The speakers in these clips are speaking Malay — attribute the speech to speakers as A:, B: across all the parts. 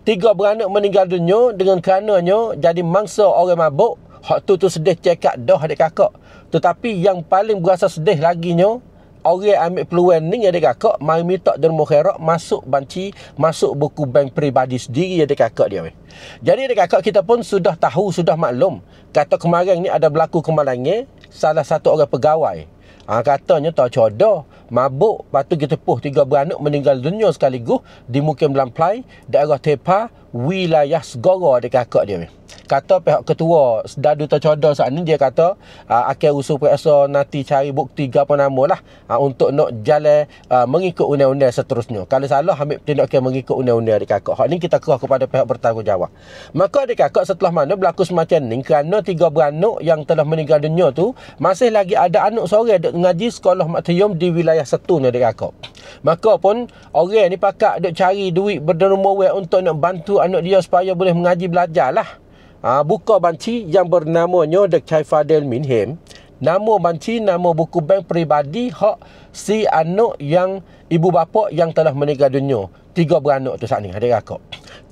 A: 3 beranak meninggal dunia dengan kerananya jadi mangsa orang mabuk. Hak tu sedih cekak dah adik kakak. Tetapi yang paling berasa sedih laginya, orang ambil peluang ni adik kakak mari minta derma khairat masuk banci, masuk buku bank peribadi sendiri adik kakak dia. Jadi adik kakak kita pun sudah tahu, sudah maklum. Kata kemarin ni ada berlaku kemalangan salah satu orang pegawai. Katanya tak codoh, mabuk, lepas tu kita puh 3 beranak meninggal dunia sekaligus di Mukim Lamplai, daerah Tepa, wilayah Segara adik kakak dia. Kata pihak ketua Sedadu Tercodoh saat ni, dia kata akan usul periksa nanti cari bukti apa nama lah untuk nak jalan mengikut undang-undang seterusnya. Kalau salah ambil tindakan mengikut undang-undang adik kakak. Hak ni kita kerah kepada pihak bertanggungjawab. Maka adik kakak setelah mana berlaku semacam ni, kerana 3 beranak yang telah meninggal dunia tu masih lagi ada anak seorang duk ngaji sekolah Maktiyum di wilayah Setun adik kakak. Maka pun orang ni pakak duk cari duit berderma untuk nak bantu anak dia supaya boleh mengaji belajar lah. Buka banci yang bernamanya The Chai Fadil Minham. Nama banci, nama buku bank peribadi hak si anak yang ibu bapa yang telah meninggal dunia. 3 beranak tu saat ni adik kakak.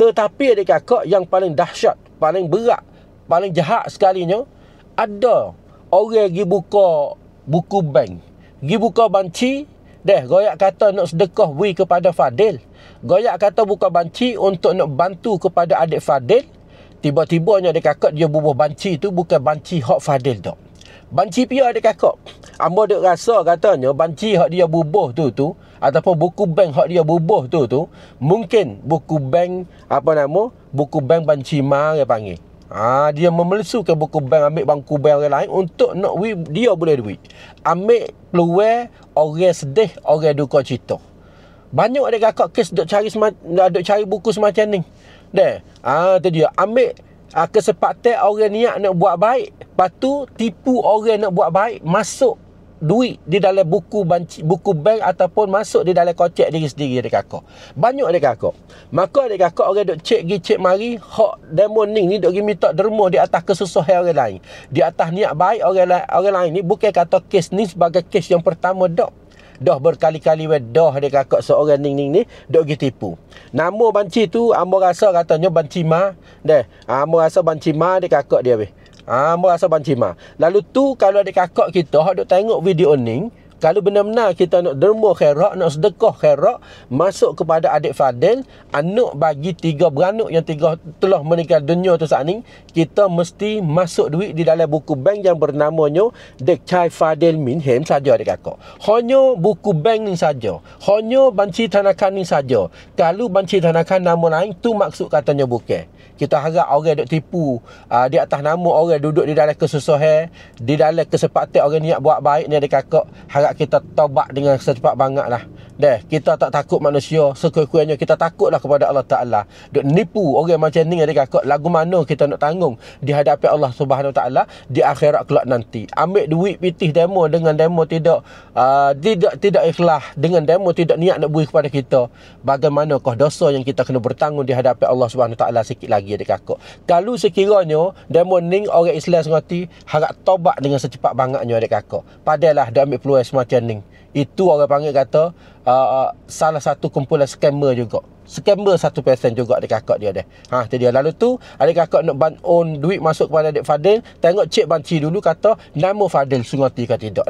A: Tetapi adik kakak yang paling dahsyat, paling berat, paling jahat sekalinya, ada orang pergi buka buku bank, pergi buka banci, goyak kata nak sedekah wi kepada Fadil. Goyak kata buka banci untuk nak bantu kepada adik Fadil. Tiba-tibanya adik kakak dia bubuh banci tu bukan banci hak Fadil tak. Banci pia adik kakak. Amba duk rasa katanya banci hak dia bubuh tu ataupun buku bank hak dia bubuh tu mungkin buku bank buku bank banci ma dia panggil. Dia memelsukan buku bank, ambil bangku bank orang lain untuk nak dia boleh duit. Ambil peluang orang sedih, orang duka cita. Banyak adik kakak kes duk cari buku semacam ni. Tu dia ambil kesempatan orang niat nak buat baik, lepas tu tipu orang nak buat baik, masuk duit di dalam buku bank ataupun masuk di dalam kocek diri sendiri adik kakak. Banyak adik kakak. Maka adik kakak orang duk cek mari hak demo ni duk pergi minta derma di atas kesusahan orang lain, di atas niat baik orang lain ni. Bukan kata kes ni sebagai kes yang pertama dak. Dah berkali-kali dah adik kakak seorang ni duk pergi tipu. Nama banci tu amba rasa katanya banci ma. Amba rasa banci ma adik kakak dia weh. Amba rasa banci ma. Lalu tu kalau adik kakak kita hak duk tengok video ni, kalau benar-benar kita nak derma khairat, nak sedekah khairat masuk kepada adik Fadil, anak bagi 3 beranak yang 3 telah meninggal dunia tu saat ni, kita mesti masuk duit di dalam buku bank yang bernamanya The Chai Fadil Minham saja adik kakak. Hanya buku bank ni saja. Hanya banci tanakan ni saja. Kalau banci tanakan nama lain tu maksud katanya bukan. Kita harap orang duk tipu di atas nama orang duduk di dalam kesusahan, di dalam kesempatan orang niat buat baik ni adik kakak. Harap kita taubat dengan secepat banget lah. Kita tak takut manusia, sekurang-kurangnya kita takutlah kepada Allah Ta'ala. Duk nipu orang macam ni adik kakak, lagu mana kita nak tanggung di hadapan Allah Subhanahu Ta'ala di akhirat kelak nanti. Ambil duit pitih demo dengan demo tidak ikhlas, dengan demo tidak niat nak beri kepada kita. Bagaimanakah dosa yang kita kena bertanggung di hadapan Allah Subhanahu Ta'ala sikit lagi adik kakak. Kalau sekiranya demo ni orang Islam sengerti, harap taubat dengan secepat bangetnya adik kakak. Padalah dia ambil peluang semacam ni. Itu orang panggil kata salah satu kumpulan scammer juga. Scammer 1% juga adik kakak dia tu dia. Lalu tu adik kakak nak on duit masuk kepada adik Fadil, tengok cek banci dulu kata nama Fadil sengerti ke tidak